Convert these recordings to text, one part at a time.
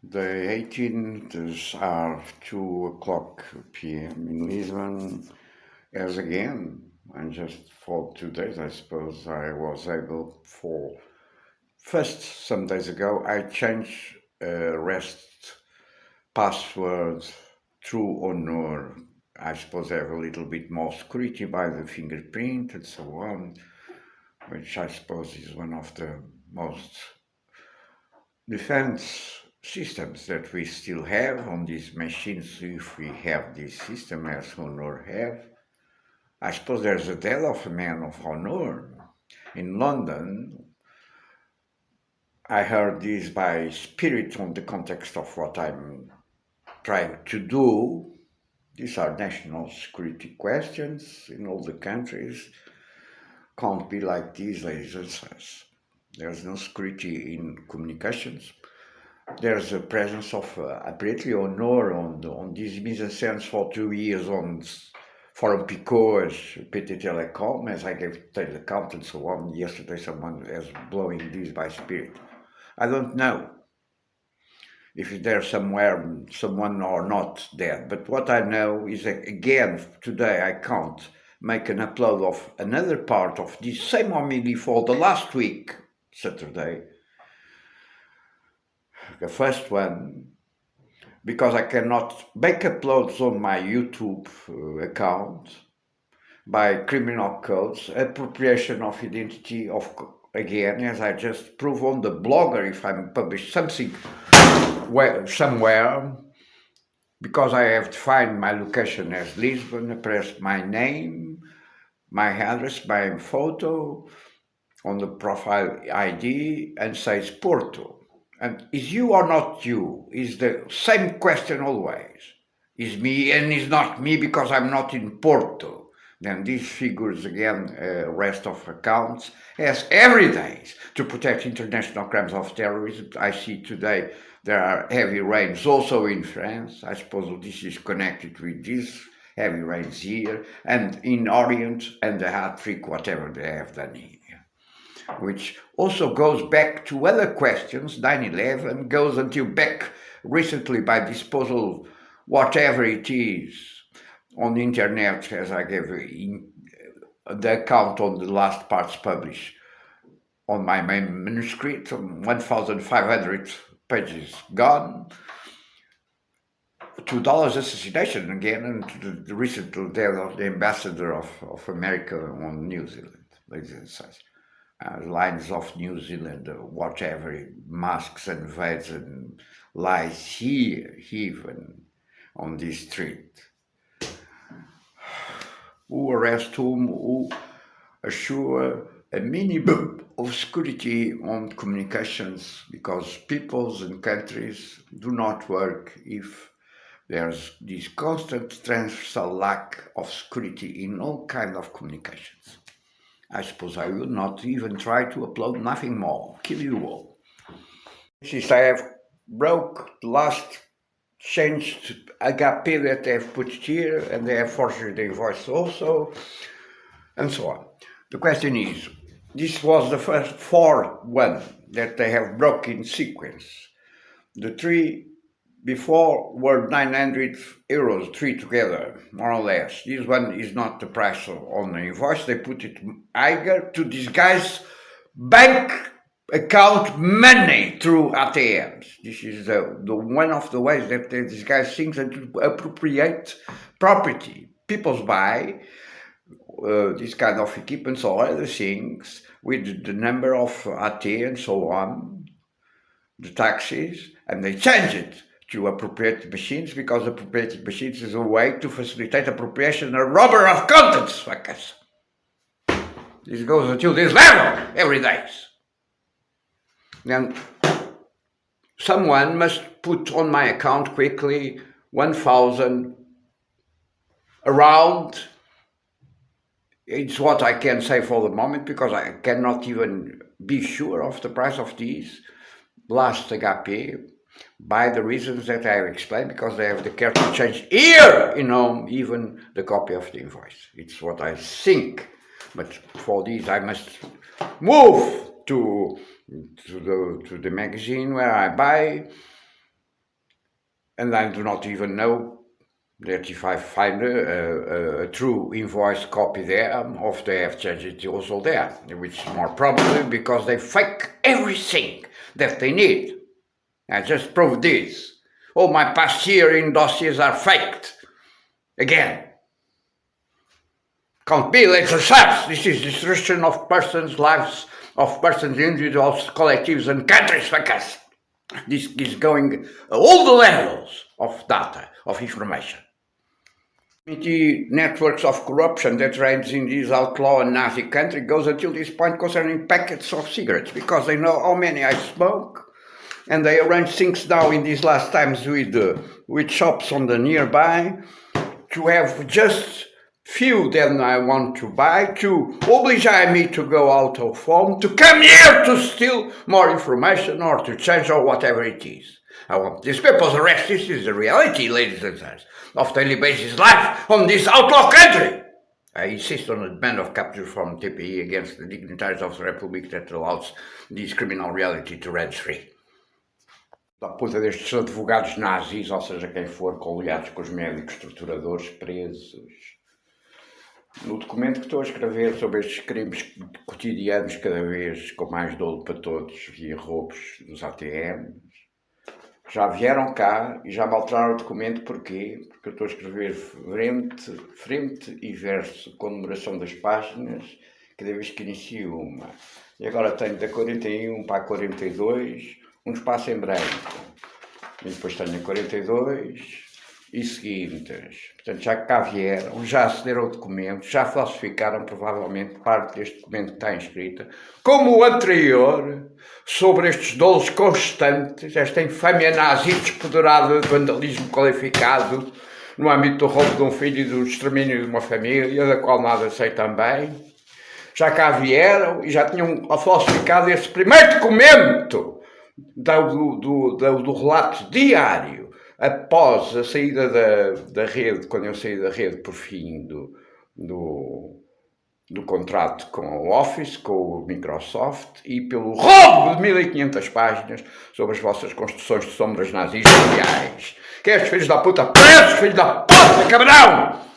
The 18th are 2 o'clock p.m. in Lisbon. As again, and just for 2 days, I suppose I was able for first some days ago, I changed REST password through Honor. I suppose I have a little bit more security by the fingerprint and so on, which I suppose is one of the most defense systems that we still have on these machines if we have this system as Honor have. I suppose there's a death of a man of honor in London. I heard this by spirit on the context of what I'm trying to do. These are national security questions in all the countries. Can't be like these, ladies and gents. There's no security in communications. There's a presence of apparently honor on these mise-en-scènes for 2 years on Forum Picot as PT Telecom, as I gave telecount and so on. Yesterday someone was blowing this by spirit. I don't know if there's someone or not there, but what I know is that again today I can't make an upload of another part of this same homily for the last week, Saturday, the first one, because I cannot make uploads on my YouTube account by criminal codes, appropriation of identity of, again, as I just prove on the blogger if I publish something somewhere, because I have defined my location as Lisbon, I press my name, my address, my photo on the profile ID and says Porto. And is you or not you? Is the same question always. Is me and is not me because I'm not in Porto. Then these figures again, rest of accounts, as every day to protect international crimes of terrorism. I see today there are heavy rains also in France. I suppose this is connected with this heavy rains here and in Orient and the hat-trick, whatever they have done here. Which also goes back to other questions. 9/11 goes until back recently by disposal, whatever it is, on the internet, as I gave the account on the last parts published on my main manuscript, 1,500 pages gone. $2 assassination again, and the recent death of the ambassador of America on New Zealand, ladies and gentlemen. Lines of New Zealand, whatever, masks and veils and lies here, even on this street. Who arrest whom, who assure a minimum of security on communications, because peoples and countries do not work if there's this constant transversal lack of security in all kinds of communications. I suppose I will not even try to upload nothing more. Kill you all. Since I have broke the last changed HP that they have put here, and they have forged the invoice also, and so on. The question is, this was the first one that they have broke in sequence. The three before were 900 euros, three together, more or less. This one is not the price on the invoice. They put it higher to disguise bank account money through ATMs. This is the one of the ways that they disguise things and to appropriate property. People buy this kind of equipment or other things with the number of AT and so on, the taxes, and they change it to appropriate machines, because appropriated machines is a way to facilitate appropriation and robbery of contents, I guess. This goes until this level every day. Then someone must put on my account quickly 1,000 around. It's what I can say for the moment, because I cannot even be sure of the price of these last HP, by the reasons that I have explained, because they have the care to change here, even the copy of the invoice. It's what I think, but for these I must move to the magazine where I buy and I do not even know that if I find a true invoice copy there, of they have changed it also there, which is more probably because they fake everything that they need. I just proved this. All my past year in dossiers are faked. Again. Can't be like such. This is destruction of persons' lives, of persons, individuals, collectives and countries, because this is going all the levels of data, of information. Networks of corruption that raids in this outlaw and Nazi country goes until this point concerning packets of cigarettes, because they know how many I smoke, and they arrange things now in these last times with shops on the nearby to have just few that I want to buy, to oblige me to go out of home, to come here to steal more information or to change or whatever it is. I want these people's arrest. This is the reality, ladies and gentlemen, of daily basis life on this outlaw country. I insist on a demand of capture from TPE against the dignitaries of the Republic that allows this criminal reality to run free. Da puta destes advogados nazis, ou seja, quem for, coligados com os médicos torturadores presos. No documento que estou a escrever sobre estes crimes cotidianos, cada vez com mais dolo para todos, via roubos dos ATMs, já vieram cá e já me alteraram o documento. Porquê? Porque eu estou a escrever frente e verso com numeração das páginas, cada vez que inicio uma. E agora tenho da 41 para a 42, um espaço em branco. E depois tenho a 42 e seguintes. Portanto, já cá vieram, já acederam ao documento, já falsificaram provavelmente parte deste documento que está inscrita, como o anterior, sobre estes dolos constantes, esta infâmia nazi despoderada de vandalismo qualificado no âmbito do roubo de um filho e do extermínio de uma família, da qual nada sei também. Já cá vieram e já tinham falsificado esse primeiro documento do relato diário após a saída da rede, quando eu saí da rede por fim do contrato com o Office, com o Microsoft, e pelo roubo de 1500 páginas sobre as vossas construções de sombras nazis mundiais. Que estes filhos da puta presos, filhos da puta, cabrão!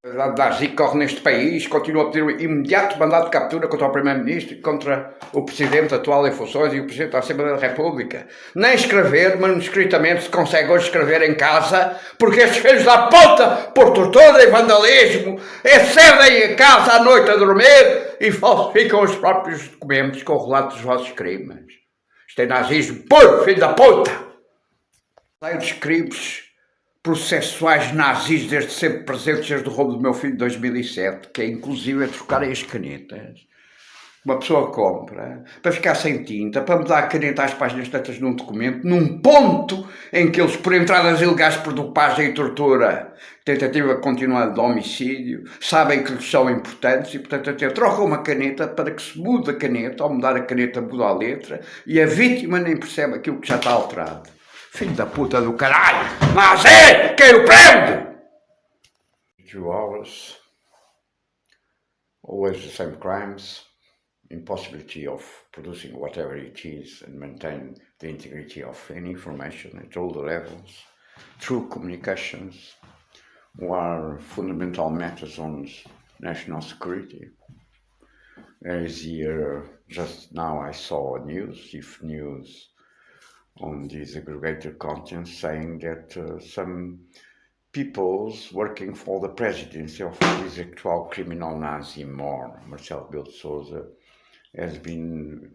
A nazi corre neste país, continua a pedir o imediato mandado de captura contra o Primeiro-Ministro e contra o Presidente atual em funções e o Presidente da Assembleia da República. Nem escrever, manuscritamente, se consegue hoje escrever em casa, porque estes filhos da puta, por tortura e vandalismo, excedem a casa à noite a dormir e falsificam os próprios documentos com o relato dos vossos crimes. Isto é nazismo puro, filho da puta! Sai dos crimes processuais nazis desde sempre presentes desde o roubo do meu filho de 2007, que é inclusive trocarem as canetas. Uma pessoa compra para ficar sem tinta, para mudar a caneta às páginas tantas num documento, num ponto em que eles, por entradas ilegais por dopagem e tortura, tentativa continuada de homicídio, sabem que são importantes e, portanto, até trocam uma caneta para que se mude a caneta, ao mudar a caneta muda a letra, e a vítima nem percebe aquilo que já está alterado. Filho da puta do caralho! Mas é quem o prende! 2 hours, always the same crimes, impossibility of producing whatever it is and maintain the integrity of any information at all the levels, through communications, who are fundamental matters on national security. There is here, just now I saw news, on this aggregated content, saying that some peoples working for the presidency of this actual criminal Nazi Marcelo Rebelo de Sousa, has been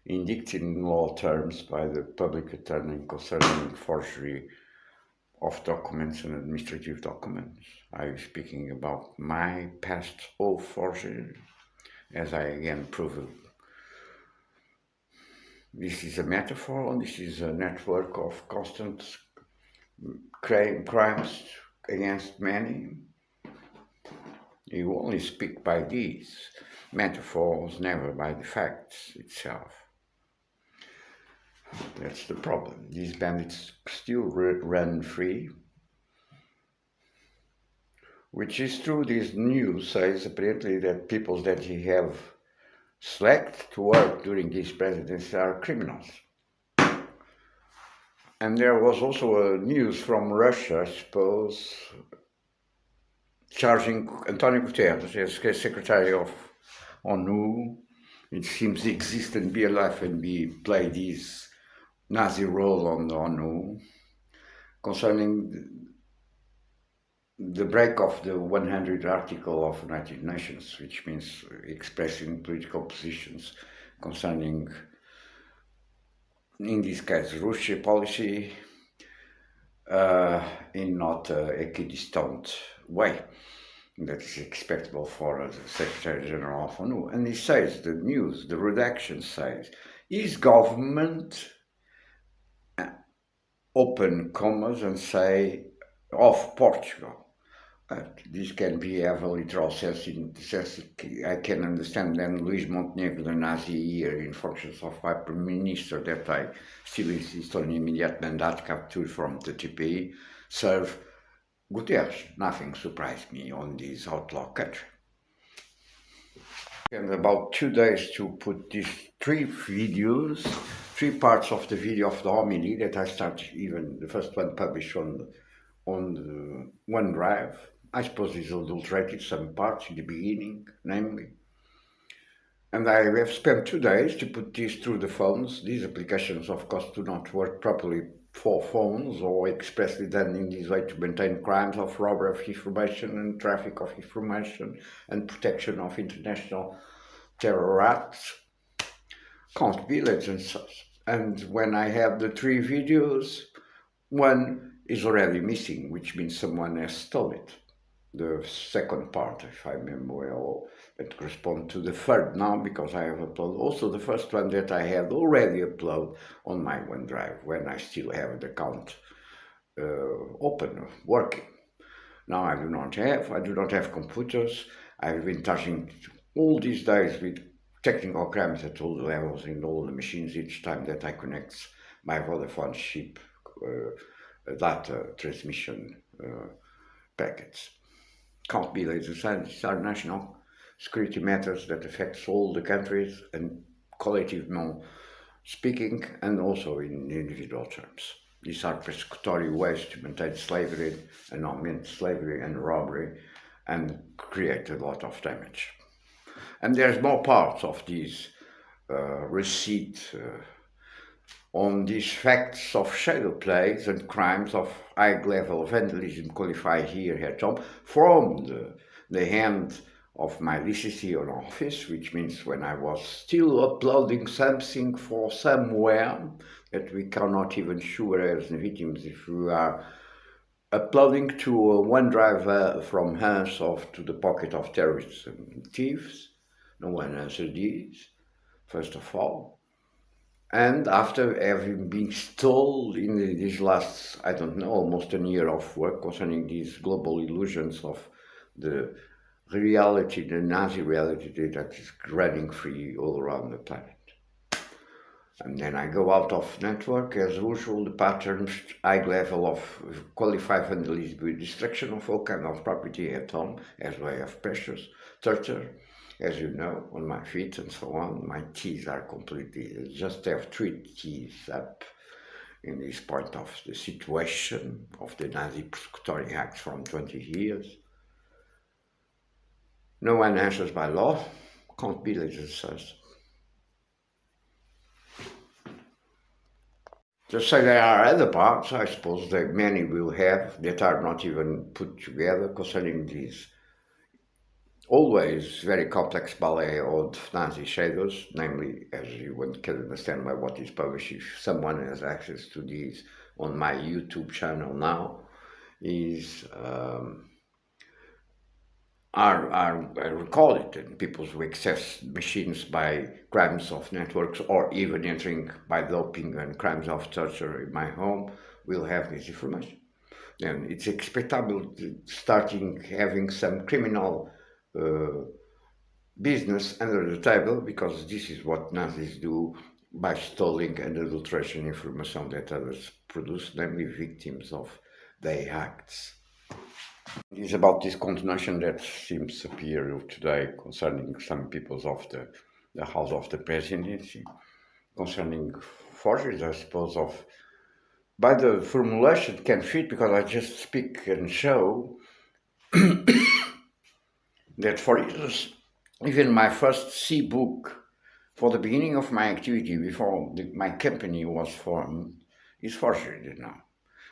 indicted in law terms by the public attorney concerning forgery of documents and administrative documents. I'm speaking about my past all forgeries, as I again proved. This is a metaphor, and this is a network of constant crimes against many. You only speak by these metaphors, never by the facts itself. That's the problem. These bandits still run free, which is true. This news says apparently that people that he have select to work during this presidency are criminals. And there was also news from Russia, I suppose, charging Antonio Guterres as Secretary of ONU. It seems he exists and be alive and be play this Nazi role on the ONU concerning the break of the 100 article of United Nations, which means expressing political positions concerning, in this case, Russia policy in not equidistant way that is expectable for the Secretary General of ONU. And he says, the news, the redaction says, his government, open commas, and say, of Portugal. This can be have a literal sense in the sense that I can understand then Luís Montenegro, the Nazi here in functions of Prime Minister, that I still insist on immediate mandat capture from the TPI, serve Guterres. Nothing surprised me on this outlaw country. And about 2 days to put these 3 videos, 3 parts of the video of the homily that I started, even the first one published on the OneDrive. I suppose it's adulterated some parts in the beginning, namely. And I have spent 2 days to put this through the phones. These applications, of course, do not work properly for phones or expressly done in this way to maintain crimes of robbery of information and traffic of information and protection of international terror acts. Can't be legends and such. And when I have the 3 videos, one is already missing, which means someone has stolen it. The second part, if I remember well, that corresponds to the third now, because I have uploaded also the first one that I had already uploaded on my OneDrive when I still have the account open, working. Now I do not have computers. I've been touching all these days with technical crimes at all the levels in all the machines each time that I connect my Vodafone chip data transmission packets. Can't be laser science. These are national security matters that affects all the countries and collectively speaking, and also in individual terms. These are persecutory ways to maintain slavery and augment slavery and robbery and create a lot of damage. And there's more parts of this receipt on these facts of shadow plays and crimes of high level vandalism qualified here at home from the hand of my licenciation office, which means when I was still uploading something for somewhere that we cannot even sure as victims if we are uploading to a OneDrive from hands of to the pocket of terrorists and thieves. No one answered these, first of all. And after having been stalled in these last, I don't know, almost a year of work concerning these global illusions of the reality, the Nazi reality that is running free all around the planet. And then I go out of network, as usual, the patterns, high level of qualified vandalism with destruction of all kind of property at home, as way of pressures, torture, as you know, on my feet and so on. My teeth are completely, just have 3 teeth up in this point of the situation of the Nazi persecutory acts from 20 years. No one answers by law, can't be legislated. Just say there are other parts, I suppose, that many will have that are not even put together concerning these always very complex ballet of Nazi shadows, namely, as you can understand by what is published, if someone has access to these on my YouTube channel now, is are recorded, and people who access machines by crimes of networks or even entering by doping and crimes of torture in my home will have this information. And it's expectable starting having some criminal business under the table, because this is what Nazis do by stealing and adulteration information that others produce, namely victims of their acts. It is about this continuation that seems to appear today concerning some peoples of the House of the Presidency, concerning forgeries, I suppose, of by the formulation can fit, because I just speak and show that, for instance, even my first C book for the beginning of my activity before my company was formed is forgery now.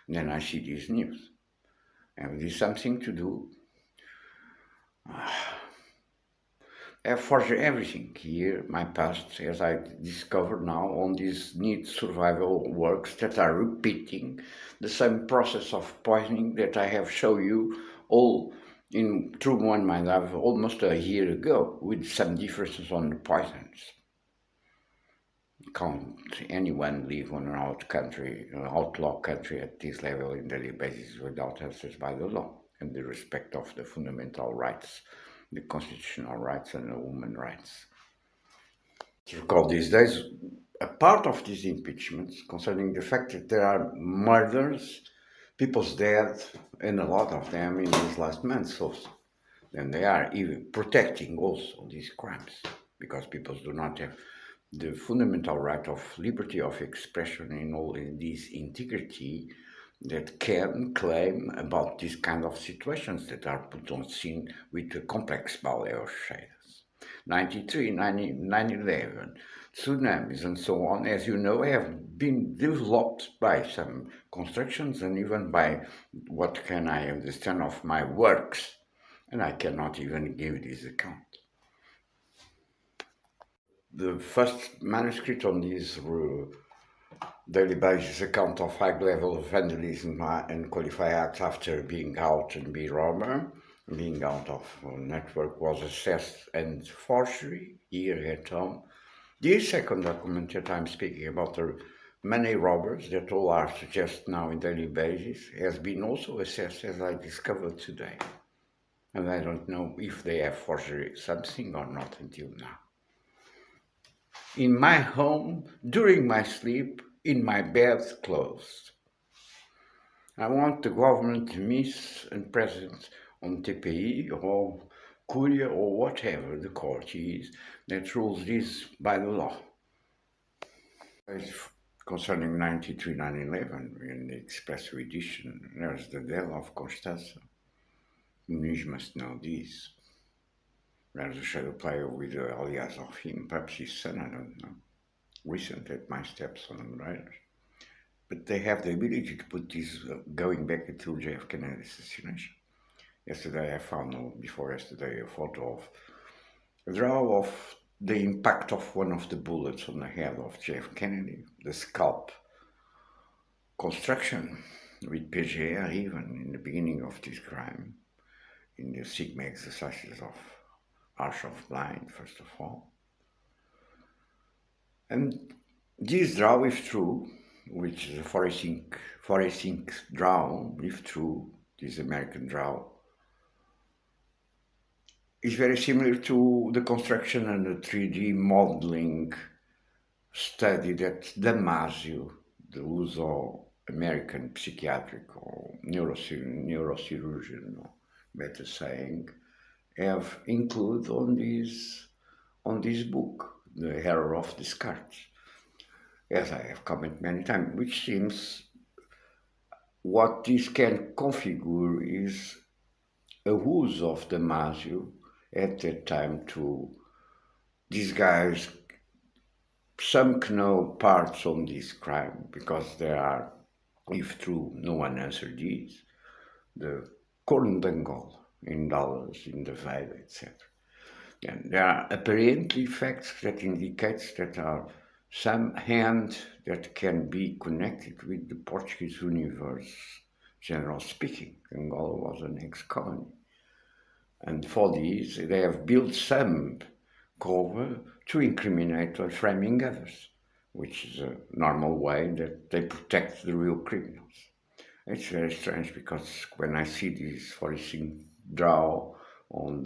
And then I see this news. And this is something to do. I forge everything here, my past, as I discover now on these neat survival works that are repeating the same process of poisoning that I have shown you all in through one mind I've almost a year ago, with some differences on the poisons. Can't anyone live on an outlaw country at this level in daily basis without access by the law and the respect of the fundamental rights, the constitutional rights and the human rights. To recall these days, a part of these impeachments concerning the fact that there are murders, people's dead, and a lot of them in these last months also. And they are even protecting also these crimes, because people do not have the fundamental right of liberty of expression in all in this integrity that can claim about these kind of situations that are put on scene with a complex ballet of shades. 93, 9/11, tsunamis and so on, as you know, have been developed by some constructions and even by what can I understand of my works, and I cannot even give this account. The first manuscript on this daily basis account of high level of vandalism and qualify acts after being out and being out of network, was assessed and forgery here at home. This second document that I'm speaking about, the money robbers that all are suggest now in daily basis, has been also assessed as I discovered today. And I don't know if they have forgery something or not until now. In my home, during my sleep, in my bed closed. I want the government to miss and present on TPI or Curia or whatever the court is that rules this by the law. Concerning 93 9/11 in the Express edition, there's the death of Constanza. Muniz must know this. There's a shadow player with the alias of him, perhaps his son, I don't know. Recent at my steps on riders. But they have the ability to put this going back until JF Kennedy assassination. Yesterday I found, before yesterday, a photo of a draw of the impact of one of the bullets on the head of JF Kennedy, the scalp construction with PGR even in the beginning of this crime, in the Sigma exercises of Arch of Blind, first of all. And this draw, if true, which is a forensic draw, if true, this American draw, is very similar to the construction and the 3D modeling study that Damasio, the Luso-American psychiatric or neurosurgeon, or better saying, have included on this book, The Error of Descartes, as I have commented many times, which seems what this can configure is a use of Damasio at that time to disguise some know parts on this crime, because there are, if true, no one answered this, the Korndangle in dollars in the Veil, etc. And there are apparently facts that indicates that are some hand that can be connected with the Portuguese universe, generally speaking. Angola was an ex-colony. And for this, they have built some cover to incriminate or framing others, which is a normal way that they protect the real criminals. It's very strange, because when I see this forensic draw on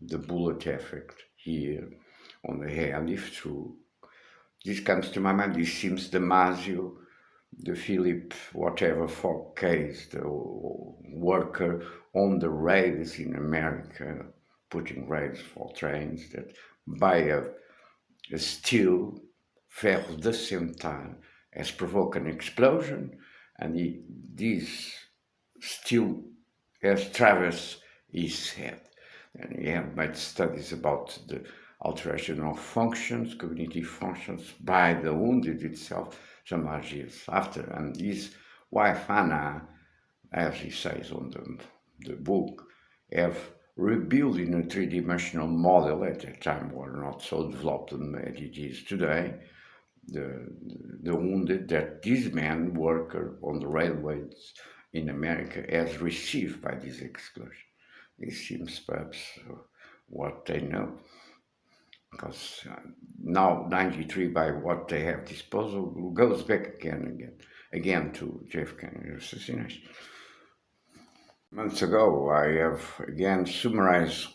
the bullet effect here on the hand, if true, this comes to my mind. This seems Damasio, the Philip whatever for case, the worker on the rails in America, putting rails for trains, that by a steel ferro de central has provoked an explosion, and this still has traversed his head. And he have made studies about the alteration of functions, cognitive functions, by the wounded itself some large years after. And his wife Anna, as he says on the book, have rebuilt in a three-dimensional model at that time were not so developed as it is today, the wounded that this man worker on the railways in America has received by this exclusion. This seems perhaps what they know, because now 93 by what they have disposal goes back again to JFK assassination. Months ago, I have again summarized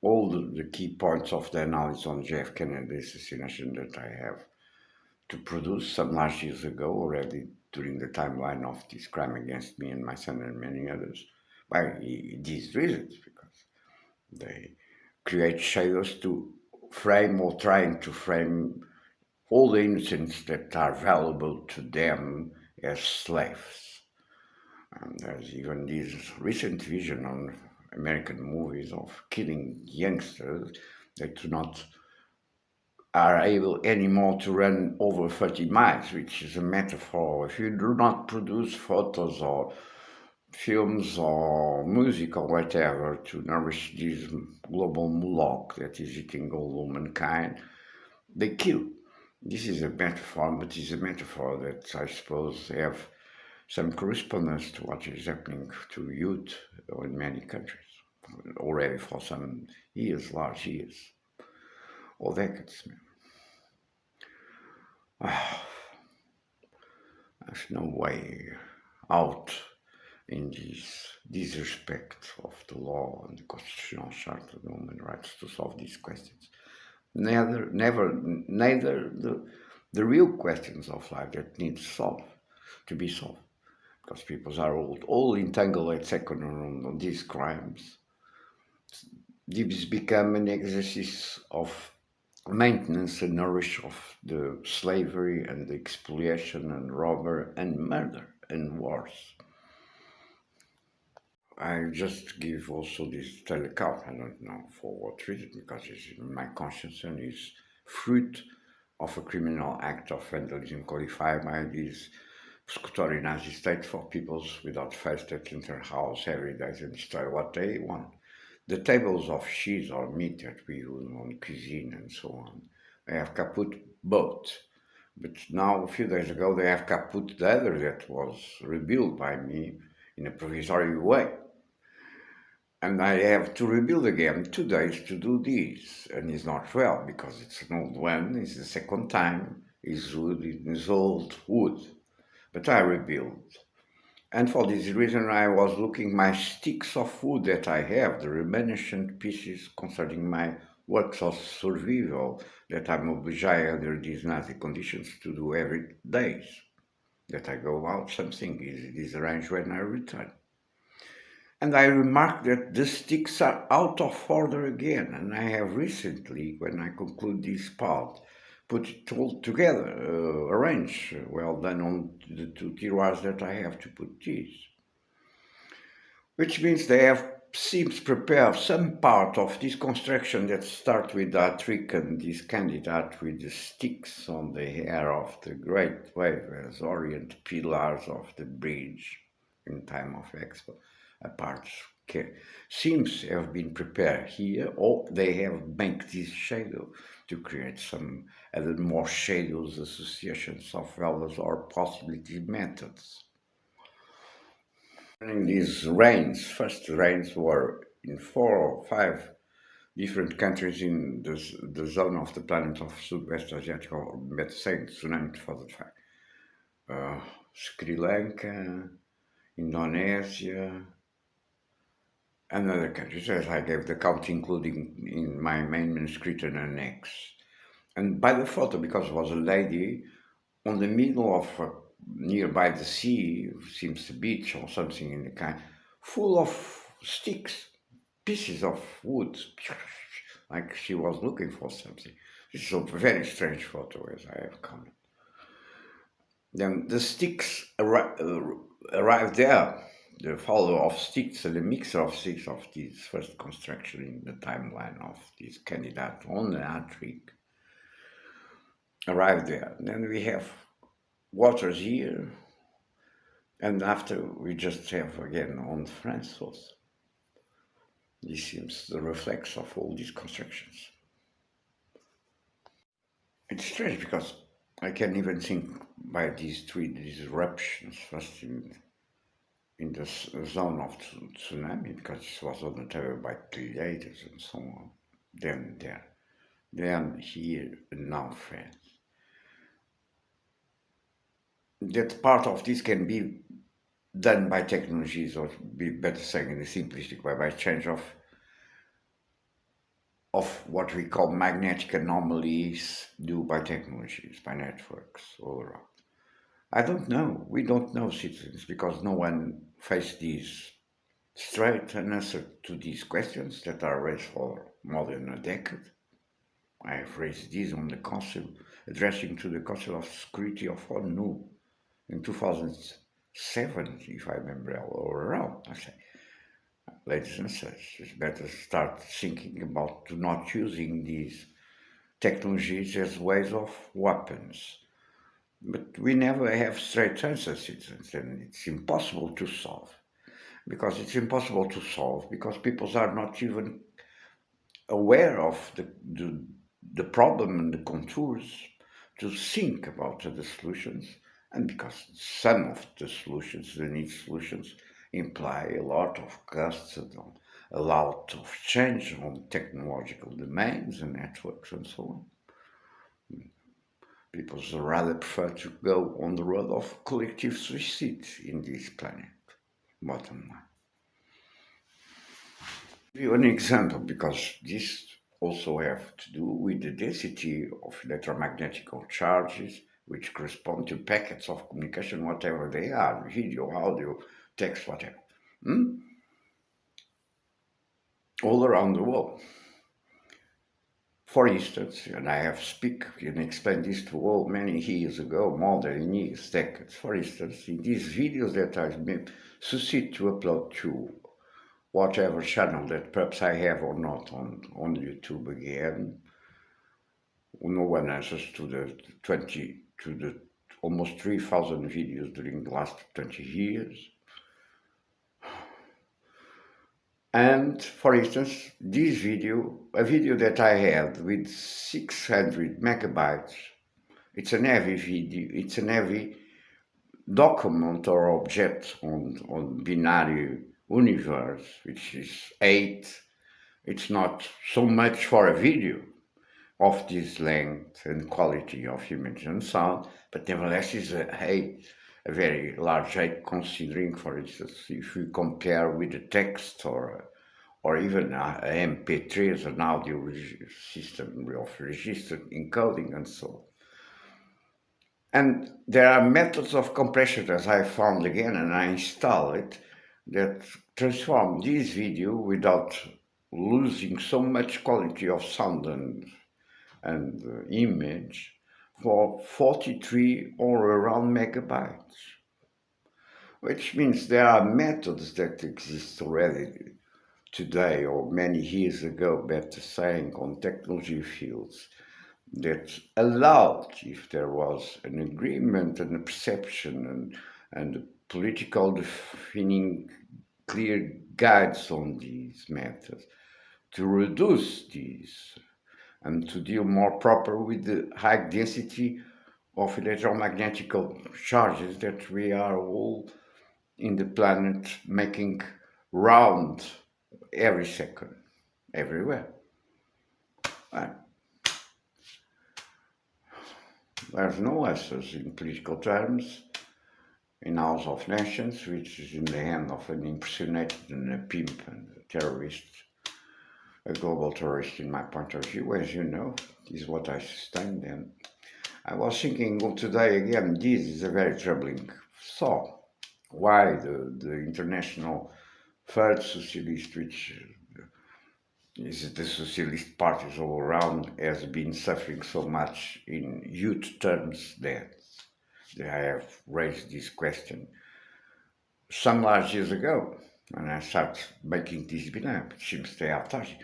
all the key points of the analysis on JF Kennedy assassination that I have to produce some large years ago already during the timeline of this crime against me and my son and many others by these reasons, because they create shadows to frame or trying to frame all the innocents that are valuable to them as slaves. And there's even this recent vision on American movies of killing youngsters that do not are able anymore to run over 30 miles, which is a metaphor. If you do not produce photos or films or music or whatever to nourish this global moloch that is eating all humankind, they kill. This is a metaphor, but it's a metaphor that I suppose have some correspondence to what is happening to youth in many countries already for some years, large years, or decades. There's no way out in this disrespect of the law and the constitutional charter of human rights to solve these questions. Neither the real questions of life that need to be solved, because people are all entangled at second on these crimes. This become an exercise of maintenance and nourish of the slavery and the expoliation and robbery and murder and wars. I just give also this telecount, I don't know for what reason, because it's in my conscience and is fruit of a criminal act of vandalism qualified by this executory Nazi state for peoples without face that enter house every day and destroy what they want. The tables of cheese or meat that we use on cuisine and so on, they have kaput both. But now, a few days ago, they have kaput the other that was rebuilt by me in a provisory way. And I have to rebuild again 2 days to do this. And it's not well, because it's an old one, it's the second time, it's wood, it's old wood. But I rebuild. And for this reason, I was looking my sticks of wood that I have, the reminiscent pieces concerning my works of survival that I'm obliged under these Nazi conditions to do every day. That I go out, something is arranged when I return. And I remarked that the sticks are out of order again, and I have recently, when I conclude this part, put it all together, arrange, well done on the 2 tiroirs that I have to put these. Which means they have seems prepare some part of this construction that start with that trick and this candidate with the sticks on the hair of the great wave as orient pillars of the bridge in time of expo. A part seems to have been prepared here, or they have made this shadow to create some other more shadows, associations of values or possibility methods. During these rains, first rains were in 4 or 5 different countries in the zone of the planet of Southwest Asiatic, or better saying tsunami for the fact. Sri Lanka, Indonesia, and other countries, as I gave the count, including in my main manuscript and annex. And by the photo, because it was a lady on the middle of nearby the sea, seems a beach or something in the kind, full of sticks, pieces of wood, like she was looking for something. This is a very strange photo, as I have commented. Then the sticks arrive there. The follower of sticks and the mixer of sticks of this first construction in the timeline of this candidate on the hat-trick arrive there. Then we have waters here, and after we just have again on France also. This seems the reflex of all these constructions. It's strange because I can even think by these three disruptions first in the zone of tsunami, because it was on the table by creators and so on. Then there, then here, and now France. That part of this can be done by technologies, or be better saying in a simplistic way, by change of what we call magnetic anomalies due by technologies, by networks all around. I don't know. We don't know, citizens, because no one faced these straight answer to these questions that are raised for more than a decade. I have raised these on the Council, addressing to the Council of Security of ONU in 2007, if I remember, or around. I say, ladies and sirs, it's better start thinking about not using these technologies as ways of weapons. But we never have straight answers, citizens, and it's impossible to solve. Because it's impossible to solve because people are not even aware of the problem and the contours to think about the solutions, and because some of the solutions, the need solutions, imply a lot of costs and a lot of change on technological domains and networks and so on. People rather prefer to go on the road of collective suicide in this planet. Bottom line. Give you an example because this also have to do with the density of electromagnetic charges which correspond to packets of communication, whatever they are, video, audio, text, whatever, all around the world. For instance, and I have speak and explained this to all many years ago, more than years, decades. For instance, in these videos that I've been succeed to upload to whatever channel that perhaps I have or not on YouTube again, no one answers to the almost 3,000 videos during the last 20 years. And for instance, this video, a video that I had with 600 megabytes, it's an heavy video, it's an heavy document or object on binary universe, which is 8. It's not so much for a video of this length and quality of image and sound, but nevertheless is a very large height, considering, for instance, if we compare with the text or even a MP3 as an audio system of registered encoding and so on. And there are methods of compression, as I found again, and I install it, that transform this video without losing so much quality of sound and image for 43 or around megabytes, which means there are methods that exist already today or many years ago, better saying, on technology fields that allowed, if there was an agreement and a perception and a political defining clear guides on these methods, to reduce these and to deal more proper with the high density of electromagnetic charges that we are all in the planet making round every second, everywhere. Right. There's no answers in political terms in House of Nations, which is in the hand of an impersonated and a pimp and a terrorist, a global terrorist in my point of view, as you know, is what I sustain. And I was thinking today again, this is a very troubling thought. Why the international third socialist, which is the socialist parties all around, has been suffering so much in huge terms deaths. I have raised this question some large years ago when I started making this video, it seems they are touching.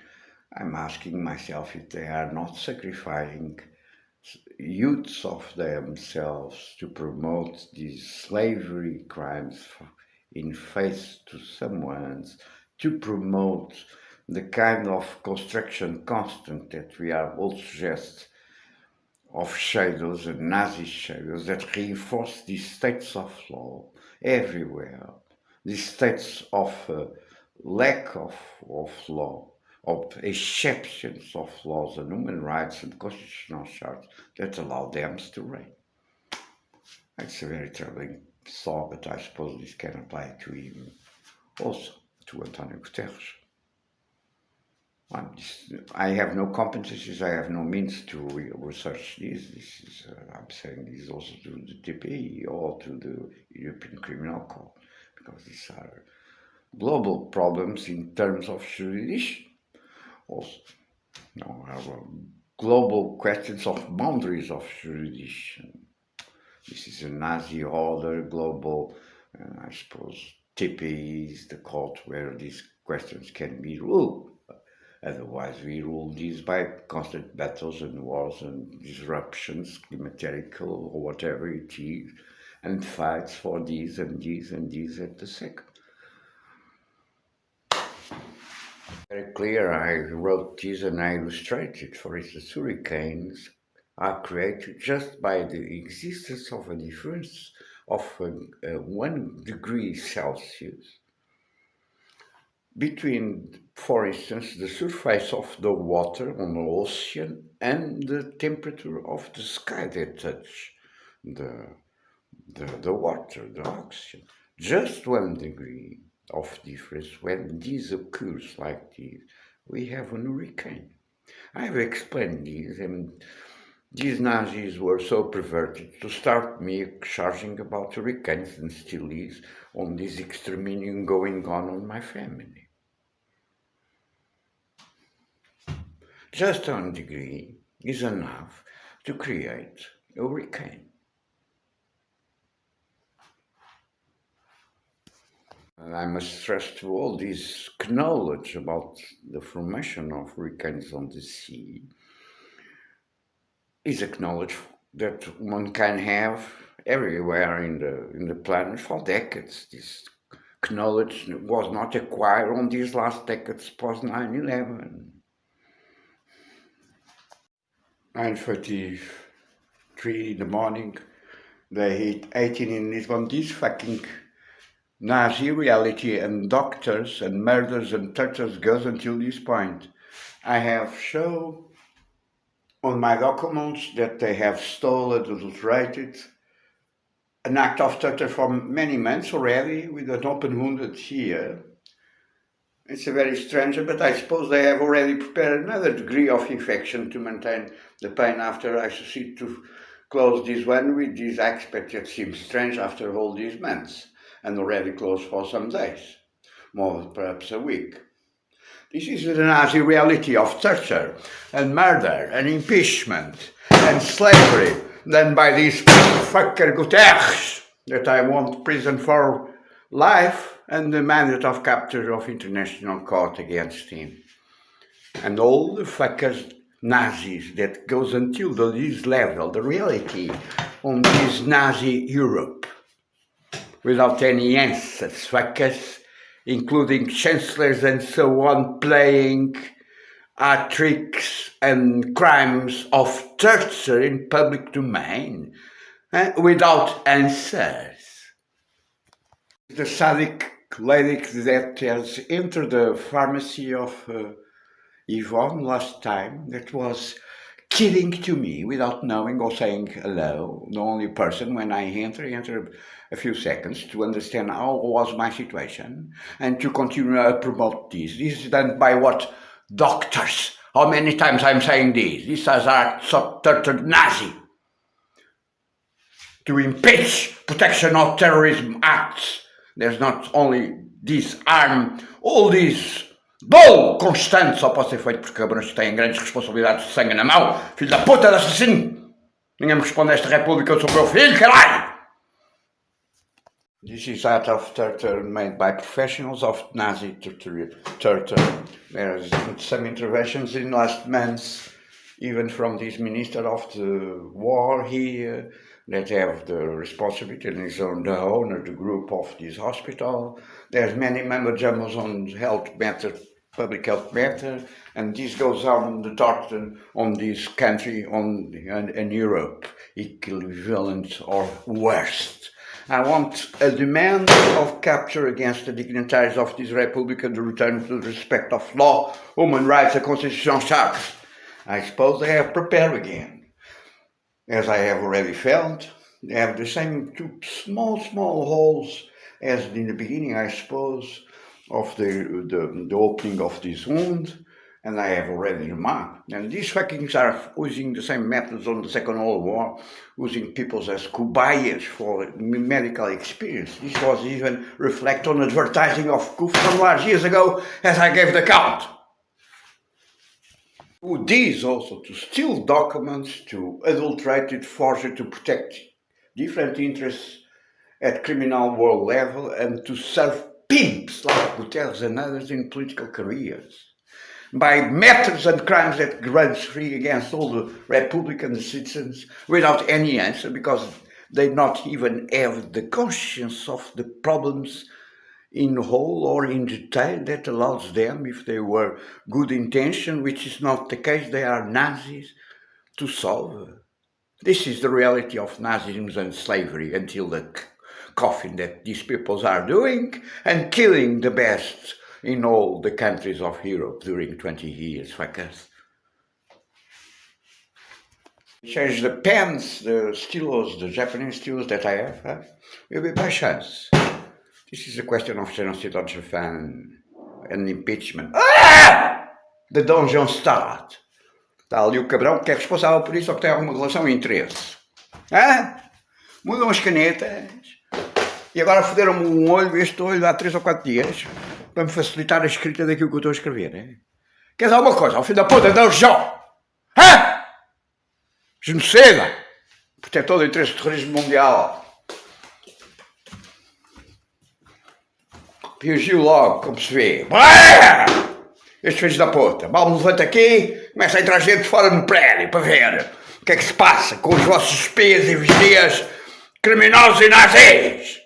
I'm asking myself if they are not sacrificing youths of themselves to promote these slavery crimes in face to someone's, to promote the kind of construction constant that we are all suggest of shadows and Nazi shadows that reinforce these states of law everywhere, these states of lack of law, of exceptions of laws and human rights and constitutional charts that allow them to reign. It's a very troubling thought, but I suppose this can apply to him also, to António Guterres. I have no competencies, I have no means to research this. This is, I'm saying this also to the TPI or to the European Criminal Court, because these are global problems in terms of jurisdiction. Also, global questions of boundaries of jurisdiction. This is a Nazi order, global, I suppose, TPI is the court where these questions can be ruled. Otherwise, we rule these by constant battles and wars and disruptions, climaterical or whatever it is, and fights for these and these and these at the second. Very clear, I wrote this and I illustrated. For instance, hurricanes are created just by the existence of a difference of 1 degree Celsius between, for instance, the surface of the water on the ocean and the temperature of the sky that touch the water, the oxygen. Just 1 degree of difference. When this occurs like this, we have a hurricane. I have explained this, and these Nazis were so perverted to start me charging about hurricanes, and still is, on this extermination going on my family. Just 1 degree is enough to create a hurricane. And I must stress to all this knowledge about the formation of hurricanes on the sea is a knowledge that one can have everywhere in the planet for decades. This knowledge was not acquired on these last decades post 9/11. 9:33 in the morning, they hit 18 in Lisbon. This fucking Nazi reality and doctors and murders and tortures goes until this point. I have shown on my documents that they have stolen, adulterated, an act of torture for many months already with an open wounded here. It's a very strange, but I suppose they have already prepared another degree of infection to maintain the pain after I succeed to close this one with this aspect that seems strange after all these months, and already closed for some days, more than perhaps a week. This is the Nazi reality of torture and murder and impeachment and slavery done by this fucker Guterres that I want prison for life and the mandate of capture of international court against him. And all the fuckers Nazis that goes until this level, the reality on this Nazi Europe, without any answers, fuckers, including chancellors and so on, playing tricks and crimes of torture in public domain without answers. The Sadic lady that has entered the pharmacy of Yvonne last time, that was kidding to me without knowing or saying hello. The only person when I enter a few seconds to understand how was my situation and to continue to promote this. This is done by what? Doctors. How many times I'm saying this? This is acts of torture Nazi. To impeach protection of terrorism acts. There's not only this arm, all these bom constante só pode ser feito por cabrões que têm grandes responsabilidades de sangue na mão. Filho da puta de assassino! Ninguém me responde a esta república, eu sou meu filho, caralho! This is out of torture made by professionals of Nazi torture. There are some interventions in last month, even from this minister of the war here, that have the responsibility and is on the owner, the group of this hospital. There's many member jumbles on health matter, public health matter, and this goes on the torture on this country, in Europe, equivalent or worst. I want a demand of capture against the dignitaries of this republic and the return to the respect of law, human rights and constitutional charters. I suppose they have prepared again. As I have already felt, they have the same two small holes as in the beginning, I suppose, of the opening of this wound, and I have already remarked. And these Vikings are using the same methods on the Second World War, using people as cobayes for medical experience. This was even reflected on advertising of Kuf from large years ago, as I gave the count. These also to steal documents, to adulterate it, forge it, to protect different interests at criminal world level, and to serve pimps like Guterres and others in political careers. By methods and crimes that runs free against all the Republican citizens without any answer, because they not even have the conscience of the problems in whole or in detail that allows them, if they were good intention, which is not the case, they are Nazis, to solve. This is the reality of Nazism and slavery until the coffin that these peoples are doing and killing the best in all the countries of Europe during 20 years, fuckers. Change the pens, the stilos, the Japanese stilos that I have, will be by chance. This is a question of genocide on Japan and impeachment. The Dungeon Start. Está ali o cabrão que é responsável por isso ou que tem alguma relação e interesse. Mudam as canetas. E agora foderam-me um olho, este olho, há 3 ou 4 dias, para me facilitar a escrita daquilo que eu estou a escrever. Quer dizer alguma coisa, ao fim da puta, Dungeon? Genocida! Protetor do interesse do terrorismo mundial. Reagiu logo, como se vê. Estes filhos da puta. Mal me levanta aqui, começa a entrar gente fora no prédio para ver o que é que se passa com os vossos espias e vigias criminosos e nazis.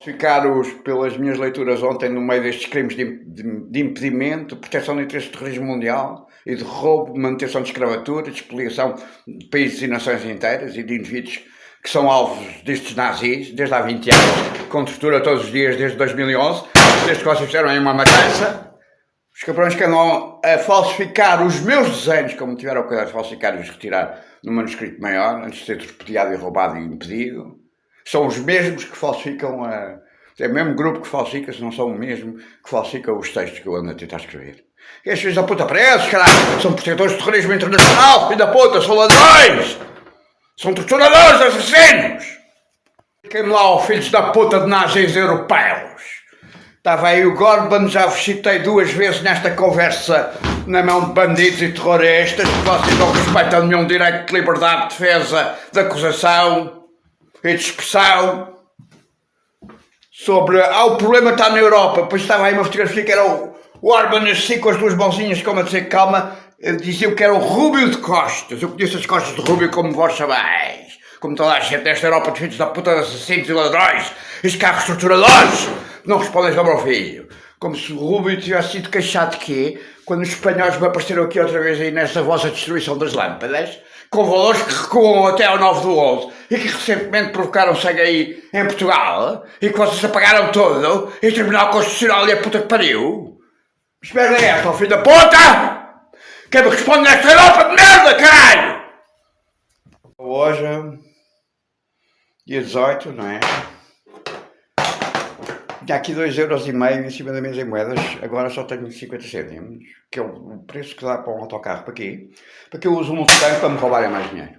Ficaram pelas minhas leituras ontem no meio destes crimes de impedimento, proteção do interesse do terrorismo mundial e de roubo, manutenção de escravatura, de expoliação de países e nações inteiras e de indivíduos que são alvos destes nazis desde há 20 anos, com tortura todos os dias desde 2011, desde que vocês fizeram aí uma matança. Os cabrões que andam a falsificar os meus desenhos, como tiveram o cuidado de falsificar e os retirar no manuscrito maior, antes de ser torpedeado e roubado e impedido, são os mesmos que falsificam, é o mesmo grupo que falsifica, se não são o mesmo que falsifica os textos que eu ando a tentar escrever. E estes filhos da puta presos, caralho, são protetores de terrorismo internacional, filho da puta, são ladrões, são torturadores, assassinos. Fiquem-me lá, ó, filhos da puta de nazis europeus. Estava aí o Gorban, já vos citei 2 vezes nesta conversa na mão de bandidos e terroristas, que vocês não respeitam nenhum direito de liberdade de defesa, de acusação e de expressão. Sobre, o problema está na Europa, pois estava aí uma fotografia que era o Orban assim com as 2 mãozinhas, como a dizer calma, diziam que era o Rúbio de Costas. Eu conheço as costas de Rúbio como vós sabais, como toda a gente desta Europa de filhos da puta de assassinos e ladrões, e os carros torturadores, não respondem sobre o filho. Como se o Rúbio tivesse sido queixado de quê? Quando os espanhóis me apareceram aqui outra vez aí nesta vossa destruição das lâmpadas, com valores que recuam até ao 9/11 e que recentemente provocaram sangue aí em Portugal e que vocês apagaram tudo e o Tribunal Constitucional e a puta que pariu. Espera aí, ó filho da puta! Quem me responde nesta Europa de merda, caralho! Hoje, dia 18, não é? Tinha aqui 2,5€ em cima da mesa em moedas, agora só tenho 50 cêntimos, que é o preço que dá para um autocarro para aqui, porque eu uso um multitanque para me roubarem mais dinheiro.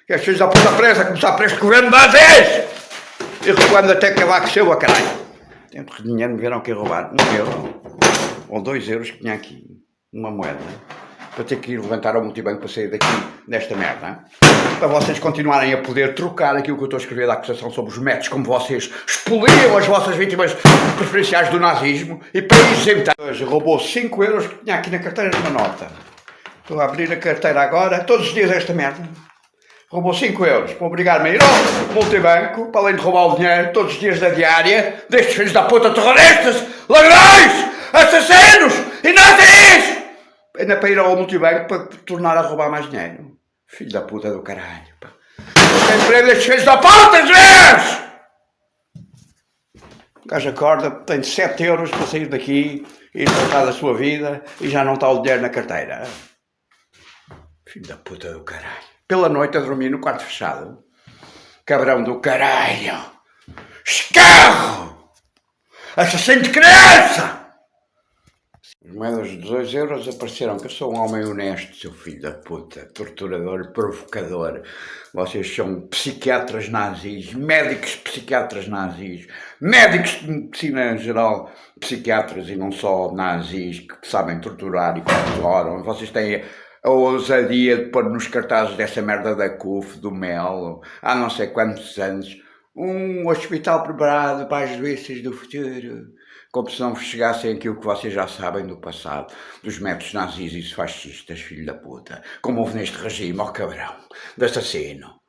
E as filhos da puta presa, começar preço de governo nazis! E recuando até que acabar com o seu, a caralho. Dentro de dinheiro me vieram aqui roubar 1€, ou 2€ que tinha aqui, uma moeda. para ter que ir levantar ao multibanco para sair daqui desta merda, hein? Para vocês continuarem a poder trocar aquilo que eu estou a escrever da acusação sobre os métodos como vocês expoliam as vossas vítimas preferenciais do nazismo e para isentar. Hoje roubou 5 euros que tinha aqui na carteira de uma nota. Estou a abrir a carteira agora, todos os dias esta merda. Roubou 5 euros para obrigar-me a ir ao multibanco, para além de roubar o dinheiro todos os dias da diária, destes filhos da puta terroristas, ladrões, assassinos e nazis! Ainda para ir ao multibanco para tornar a roubar mais dinheiro. Filho da puta do caralho, pá. Não tem emprego destes filhos da puta, vezes! O gajo acorda, tem 7 euros para sair daqui e ir tratar da sua vida e já não está o dinheiro na carteira. Filho da puta do caralho. Pela noite a dormir no quarto fechado. Cabrão do caralho. Escarro! Assassino de criança! As moedas de 2 euros apareceram, que eu sou um homem honesto, seu filho da puta, torturador, provocador. Vocês são psiquiatras nazis, médicos psiquiatras nazis, médicos de medicina em geral, psiquiatras e não só nazis, que sabem torturar e que torturam. Vocês têm a ousadia de pôr nos cartazes dessa merda da CUF, do MEL, há não sei quantos anos, um hospital preparado para as doenças do futuro, como se não vos chegassem aquilo que vocês já sabem do passado, dos métodos nazis e fascistas, filho da puta, como houve neste regime, ó cabrão, de assassino.